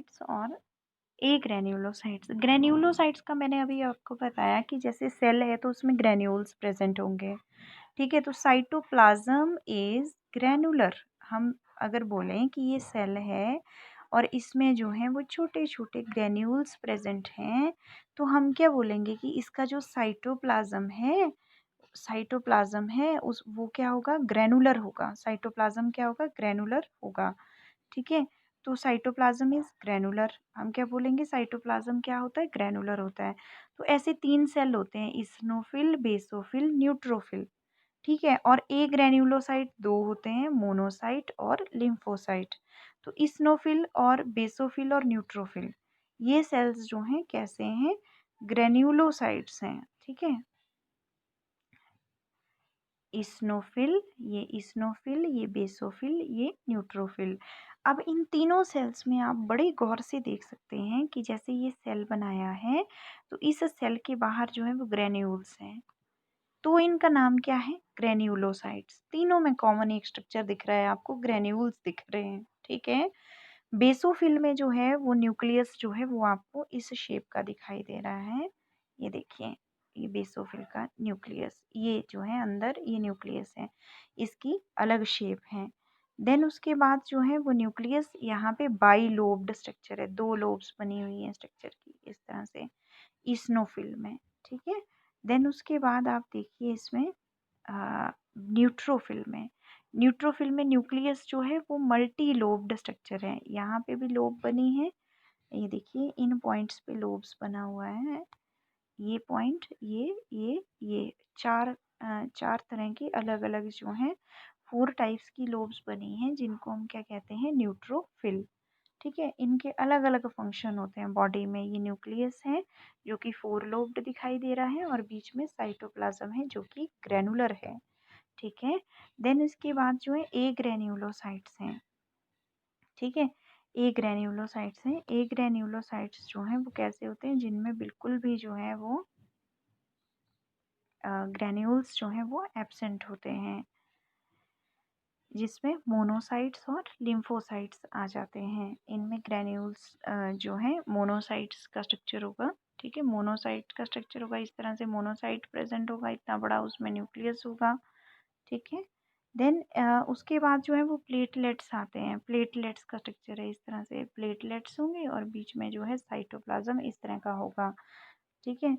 Granulocytes और ए granulocytes. Granulocytes का मैंने अभी आपको बताया कि जैसे सेल है तो उसमें ग्रेन्यूल्स प्रेजेंट होंगे। ठीक है, तो साइटोप्लाज्म इज ग्रेनुलर। हम अगर बोलें कि ये सेल है और इसमें जो है वो छोटे छोटे ग्रेन्यूल्स प्रेजेंट हैं, तो हम क्या बोलेंगे कि इसका जो साइटोप्लाज्म है उस वो क्या होगा, ग्रेनुलर होगा। साइटोप्लाज्म क्या होगा, ग्रेनुलर होगा। ठीक है, तो साइटोप्लाज्म इज ग्रेनुलर। हम क्या बोलेंगे, साइटोप्लाज्म क्या होता है, ग्रेनुलर होता है। तो ऐसे 3 सेल होते हैं, इस्नोफिल, बेसोफिल, न्यूट्रोफिल। ठीक है, और ए ग्रेन्यूलोसाइट 2 होते हैं, मोनोसाइट और लिम्फोसाइट। तो इस्नोफिल और बेसोफिल और न्यूट्रोफिल ये सेल्स जो हैं कैसे हैं, ग्रेन्यूलोसाइट्स हैं। ठीक है, इस्नोफिल, ये बेसोफिल, ये न्यूट्रोफिल। अब इन तीनों सेल्स में आप बड़े गौर से देख सकते हैं कि जैसे ये सेल बनाया है तो इस सेल के बाहर जो है वो ग्रेन्यूल्स हैं, तो इनका नाम क्या है, ग्रेन्यूलोसाइट्स। तीनों में कॉमन एक स्ट्रक्चर दिख रहा है आपको, ग्रेन्यूल्स दिख रहे हैं। ठीक है, बेसोफिल में जो है वो न्यूक्लियस जो है वो आपको इस शेप का दिखाई दे रहा है। ये देखिए, ये बेसोफिल का न्यूक्लियस, ये जो है अंदर ये न्यूक्लियस है, इसकी अलग शेप है। देन उसके बाद जो है वो न्यूक्लियस यहाँ पे बाई लोब्ड स्ट्रक्चर है, 2 लोब्स बनी हुई है स्ट्रक्चर की इस तरह से इस्नोफिल में। ठीक है, देन उसके बाद आप देखिए इसमें न्यूट्रोफिल में न्यूक्लियस जो है वो मल्टी लोब्ड स्ट्रक्चर है, यहाँ पे भी लोब बनी है। ये देखिए इन पॉइंट्स पे लोब्स बना हुआ है, ये पॉइंट, ये चार तरह की अलग अलग जो हैं 4 टाइप्स की लोब्स बनी हैं जिनको हम क्या कहते हैं, न्यूट्रोफिल। ठीक है, इनके अलग अलग फंक्शन होते हैं बॉडी में। ये न्यूक्लियस है जो कि 4 लोब्ड दिखाई दे रहा है और बीच में साइटोप्लाज्म है जो कि ग्रेनुलर है। ठीक है, देन इसके बाद जो है ए ग्रेन्यूलोसाइट्स हैं। ठीक है, ए ग्रेन्यूलोसाइट्स हैं। ए ग्रेन्यूलोसाइट्स जो हैं वो कैसे होते हैं, जिनमें बिल्कुल भी जो है वो ग्रेन्यूल्स जो हैं वो एब्सेंट होते हैं, जिसमें मोनोसाइट्स और लिम्फोसाइट्स आ जाते हैं। इनमें ग्रेन्यूल्स जो है मोनोसाइट्स का स्ट्रक्चर होगा। ठीक है, मोनोसाइट का स्ट्रक्चर होगा, इस तरह से मोनोसाइट प्रेजेंट होगा, इतना बड़ा उसमें न्यूक्लियस होगा। ठीक है, देन उसके बाद जो है वो प्लेटलेट्स आते हैं। प्लेटलेट्स का स्ट्रक्चर है इस तरह से, प्लेटलेट्स होंगे और बीच में जो है साइटोप्लाज्म इस तरह का होगा। ठीक है,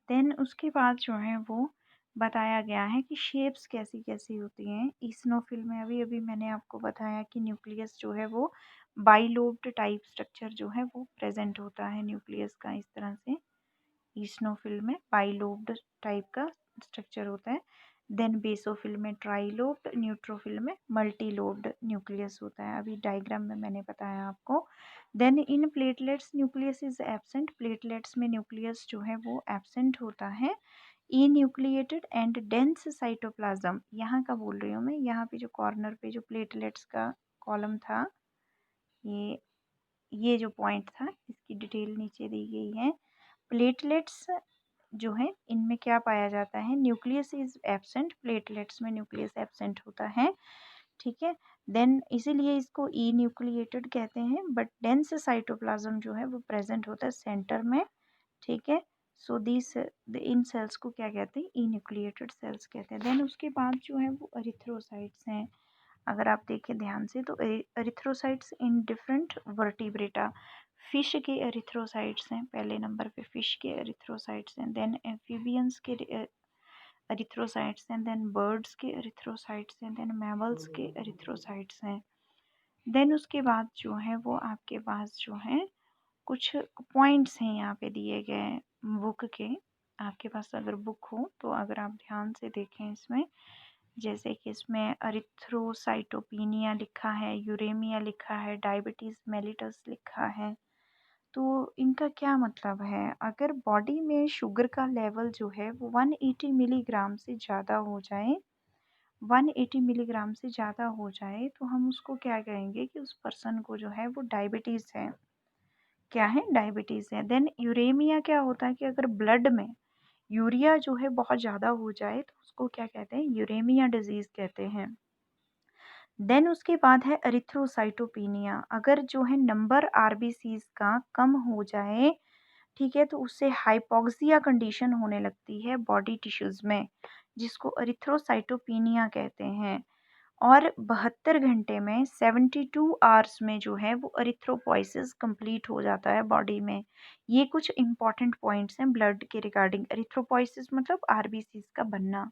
देन उसके बाद जो है वो बताया गया है कि शेप्स कैसी कैसी होती हैं। इस्नोफिल में अभी अभी मैंने आपको बताया कि न्यूक्लियस जो है वो बाइलोब्ड टाइप स्ट्रक्चर जो है वो प्रेजेंट होता है न्यूक्लियस का इस तरह से। ईस्नोफिल में बाइलोब्ड टाइप का स्ट्रक्चर होता है। देन बेसोफिल में ट्राइलोब्ड, न्यूट्रोफिल में मल्टीलोब्ड न्यूक्लियस होता है, अभी डायग्राम में मैंने बताया आपको। Then in platelets nucleus is absent. Platelets में न्यूक्लियस जो है वो एब्सेंट होता है। Enucleated and dense cytoplasm, यहाँ का बोल रही हूँ मैं, यहाँ पे जो कॉर्नर पे जो प्लेटलेट्स का कॉलम था, ये जो पॉइंट था इसकी डिटेल नीचे दी गई है। प्लेटलेट्स जो है इनमें क्या पाया जाता है, न्यूक्लियस इज एब्सेंट। प्लेटलेट्स में न्यूक्लियस एब्सेंट होता है। ठीक है, देन इसीलिए इसको ई न्यूक्लिएटेड कहते हैं। बट डेंस साइटोप्लाज्म जो है वो प्रेजेंट होता है सेंटर में। ठीक है, सो दिस इन सेल्स को क्या कहते हैं, ई न्यूक्लिएटेड सेल्स कहते हैं। देन उसके बाद जो है वो एरिथ्रोसाइट्स हैं। अगर आप देखें ध्यान से तो erythrocytes in different vertebrata, fish के एरिथ्रोसाइट्स हैं पहले नंबर पे, फिश के एरिथ्रोसाइट्स हैं। देन एम्फीबियंस के एरिथ्रोसाइट्स हैं। देन बर्ड्स के एरिथ्रोसाइट्स हैं। देन मैमल्स के एरिथ्रोसाइट्स हैं। देन उसके बाद जो है वो आपके पास जो है कुछ पॉइंट्स हैं यहाँ पे दिए गए बुक के। आपके पास अगर बुक हो तो अगर आप ध्यान से देखें इसमें, जैसे कि इसमें अरिथ्रोसाइटोपिनिया लिखा है, यूरेमिया लिखा है, डायबिटीज़ मेलिटस लिखा है। तो इनका क्या मतलब है, अगर बॉडी में शुगर का लेवल जो है वो 180 मिलीग्राम से ज़्यादा हो जाए, 180 मिलीग्राम से ज़्यादा हो जाए तो हम उसको क्या कहेंगे कि उस पर्सन को जो है वो डायबिटीज़ है। क्या है, डायबिटीज़ है। देन यूरेमिया क्या होता है कि अगर ब्लड में यूरिया जो है बहुत ज़्यादा हो जाए तो उसको क्या कहते हैं, यूरेमिया डिजीज़ कहते हैं। देन उसके बाद है एरिथ्रोसाइटोपिनिया। अगर जो है नंबर आरबीसीज का कम हो जाए, ठीक है, तो उससे हाइपोक्सिया कंडीशन होने लगती है बॉडी टिश्यूज में, जिसको एरिथ्रोसाइटोपिनिया कहते हैं। और 72 घंटे में 72 आवर्स में जो है वो एरिथ्रोपोइसिस कंप्लीट हो जाता है बॉडी में। ये कुछ इंपॉर्टेंट पॉइंट्स हैं ब्लड के रिगार्डिंग। एरिथ्रोपोइसिस मतलब आरबीसीज का बनना।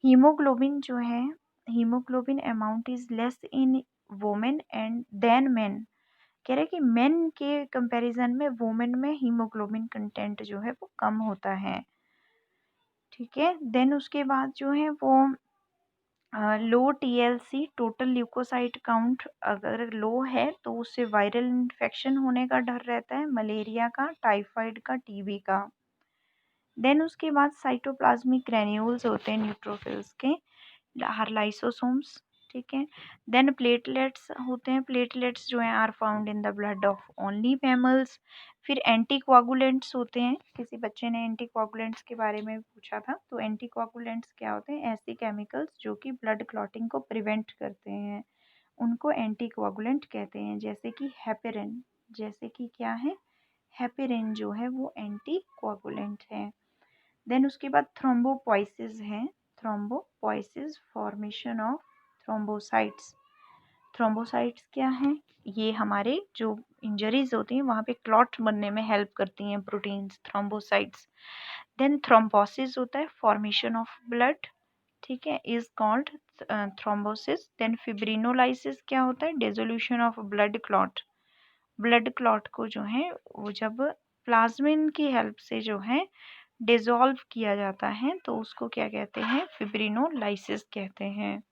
हीमोग्लोबिन जो है, haemoglobin amount is less in women and then men. कह रहे हैं कि मेन के कंपैरिजन में वोमेन में हीमोग्लोबिन कंटेंट जो है वो कम होता है। ठीक है, देन उसके बाद जो है वो लो टीएलसी टोटल ल्यूकोसाइट काउंट अगर लो है तो उससे वायरल इन्फेक्शन होने का डर रहता है, मलेरिया का, टाइफाइड का, टीबी का। देन उसके बाद साइटोप्लाज्मिक ग्रेन्यूल्स होते हैं न्यूट्रोफिल्स के, लाइसोसोम्स। ठीक है, देन प्लेटलेट्स होते हैं। प्लेटलेट्स जो हैं are found in the blood of only mammals. फिर एंटीकोआगुलेंट्स होते हैं। किसी बच्चे ने एंटीकोआगुलेंट्स के बारे में पूछा था, तो एंटीकोआगुलेंट्स क्या होते हैं? ऐसे केमिकल्स जो कि ब्लड क्लॉटिंग को प्रिवेंट करते हैं, उनको एंटीकोआगुलेंट कहते हैं। जैसे कि हेपेरिन, जैसे कि क्या है? हेपेरिन जो है वो एंटीकोआगुलेंट है। देन उसके बाद थ्रोम्बोपोइसिस है। Thrombopoiesis formation of thrombocytes. Thrombocytes क्या हैं? ये हमारे जो इंजरीज होती हैं वहाँ पे क्लॉट बनने में हेल्प करती हैं प्रोटीन्स, थ्रोम्बोसाइट्स। देन थ्रोम्बोसिस होता है फॉर्मेशन ऑफ ब्लड, ठीक है, is called thrombosis. Then fibrinolysis क्या होता है? Dissolution of blood clot. Blood clot को जो है वो जब प्लाज्मिन की हेल्प से जो है डिसॉल्व किया जाता है तो उसको क्या कहते हैं? फिब्रिनोलाइसिस कहते हैं।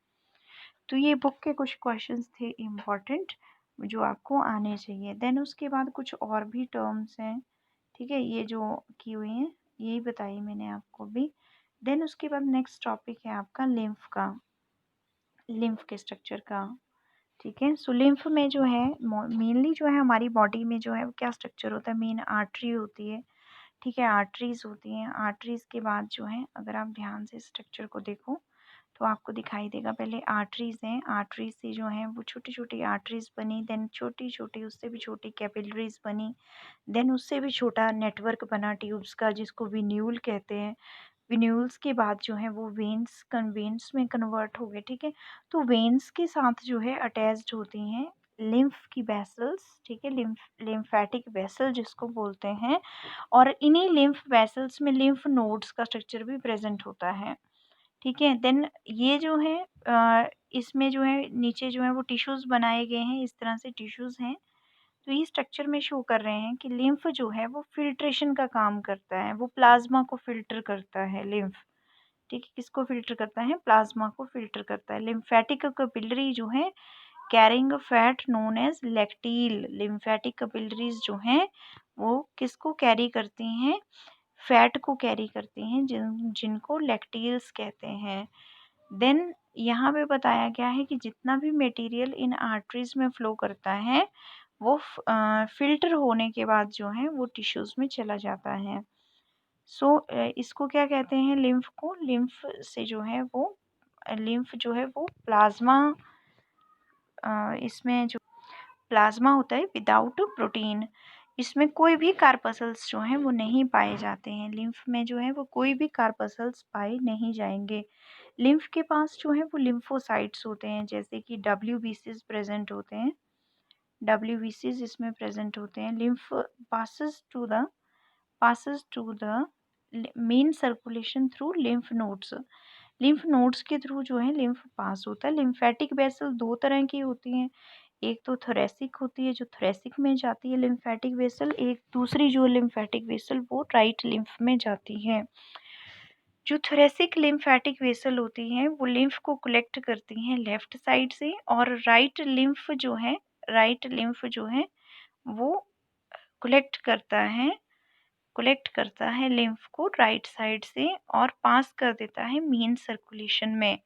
तो ये बुक के कुछ क्वेश्चंस थे इम्पॉर्टेंट जो आपको आने चाहिए। देन उसके बाद कुछ और भी टर्म्स हैं, ठीक है, ये जो की हुई हैं यही बताई मैंने आपको भी। देन उसके बाद नेक्स्ट टॉपिक है आपका लिम्फ का, लिम्फ के स्ट्रक्चर का। ठीक है, सो लिम्फ में जो है मेनली जो है हमारी बॉडी में जो है क्या स्ट्रक्चर होता है? मेन आर्टरी होती है, ठीक है, आर्टरीज होती हैं। आर्टरीज के बाद जो है अगर आप ध्यान से स्ट्रक्चर को देखो तो आपको दिखाई देगा, पहले आर्टरीज हैं, आर्टरीज से जो है वो छोटी छोटी आर्टरीज बनी, देन छोटी छोटी उससे भी छोटी कैपिलरीज बनी, देन उससे भी छोटा नेटवर्क बना ट्यूब्स का जिसको विन्यूल कहते हैं। विन्यूल्स के बाद जो है वो वेन्स कन्वेन्स में कन्वर्ट हो गए। ठीक है, तो वेन्स के साथ जो है अटैच्ड होती हैं लिम्फ की वेसल्स, ठीक है, लिम्फेटिक वेसल जिसको बोलते हैं। और इन्हीं लिम्फ वेसल्स में लिम्फ नोड्स का स्ट्रक्चर भी प्रेजेंट होता है। ठीक है, देन ये जो है इसमें जो है नीचे जो है वो टिश्यूज़ बनाए गए हैं, इस तरह से टिश्यूज़ हैं। तो ये स्ट्रक्चर में शो कर रहे हैं कि लिम्फ जो है वो फिल्ट्रेशन का काम करता है, वो प्लाज्मा को फिल्टर करता है लिम्फ। ठीक है, किसको फिल्टर करता है? प्लाज्मा को फिल्टर करता है। लिम्फेटिक कैपिलरी जो है carrying fat known as lacteal. Lymphatic capillaries जो हैं वो किसको कैरी करती हैं? फैट को कैरी करती हैं, जिनको लैक्टील्स कहते हैं। देन यहाँ पे बताया गया है कि जितना भी मटेरियल इन आर्टरीज में फ्लो करता है वो फिल्टर होने के बाद जो है वो टिश्यूज में चला जाता है। सो इसको क्या कहते हैं? लिम्फ को। लिम्फ से जो है वो लिम्फ जो है वो प्लाज्मा, इसमें जो प्लाज्मा होता है विदाउट प्रोटीन, इसमें कोई भी कार्पसल्स जो हैं वो नहीं पाए जाते हैं। लिम्फ में जो है वो कोई भी कार्पसल्स पाए नहीं जाएंगे। लिम्फ के पास जो है वो लिम्फोसाइट्स होते हैं, जैसे कि डब्ल्यूबीसीज प्रेजेंट होते हैं, डब्ल्यूबीसीज इसमें प्रेजेंट होते हैं। Lymph passes to the main circulation through lymph nodes. Lymph nodes के थ्रू जो है लिम्फ पास होता है। लिम्फेटिक वेसल दो तरह की होती हैं, एक तो थोरेसिक होती है जो थोरेसिक में जाती है लिम्फेटिक वेसल, एक दूसरी जो लिम्फेटिक वेसल वो राइट लिम्फ में जाती है। जो थोरेसिक लिम्फेटिक वेसल होती हैं वो लिम्फ को कलेक्ट करती हैं लेफ्ट साइड से, और राइट लिम्फ जो है वो कलेक्ट करता है लिम्फ को राइट साइड से और पास कर देता है मेन सर्कुलेशन में।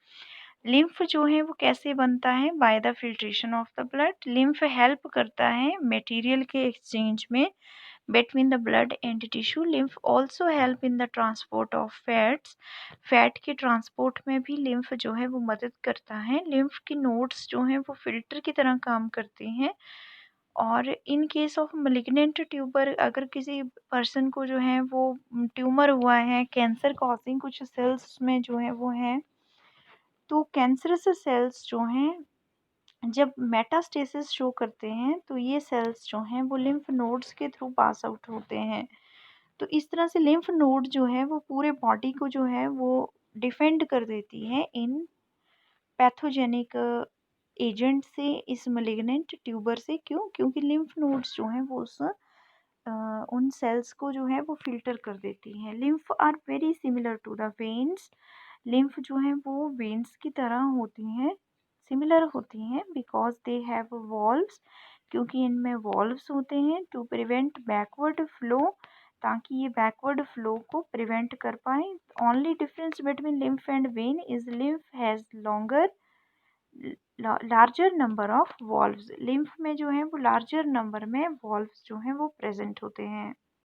लिम्फ जो है वो कैसे बनता है? By the filtration of the blood. Lymph help करता है मटेरियल के एक्सचेंज में between the blood and tissue. lymph also help in the transport of fats. Fat के ट्रांसपोर्ट में भी लिम्फ जो है वो मदद करता है. लिम्फ के नोड्स जो हैं वो फिल्टर की तरह काम करते हैं. और in case of malignant tuber, अगर किसी पर्सन को जो है वो ट्यूमर हुआ है, कैंसर कॉजिंग कुछ सेल्स में जो है वो हैं, तो कैंसरस सेल्स जो हैं जब मेटास्टेसिस शो करते हैं तो ये सेल्स जो हैं वो लिम्फ नोड्स के थ्रू पास आउट होते हैं. तो इस तरह से लिम्फ नोड जो है वो पूरे बॉडी को जो है वो डिफेंड कर देती है इन पैथोजेनिक एजेंट से, इस मलिग्नेंट ट्यूबर से. क्यों? क्योंकि लिम्फ नोड्स जो हैं वो उन सेल्स को जो है वो फिल्टर कर देती हैं. Lymph are very similar to the veins. Lymph जो हैं वो वेन्स की तरह होती हैं, सिमिलर होती हैं, बिकॉज दे हैव वॉल्व्स, क्योंकि इनमें वॉल्व्स होते हैं टू प्रिवेंट बैकवर्ड फ्लो, ताकि ये बैकवर्ड फ्लो को प्रिवेंट कर पाए. Only difference between lymph and when is lymph has longer larger number of valves. Lymph में जो है वो लार्जर नंबर में वॉल्व्स जो हैं वो प्रेजेंट होते हैं.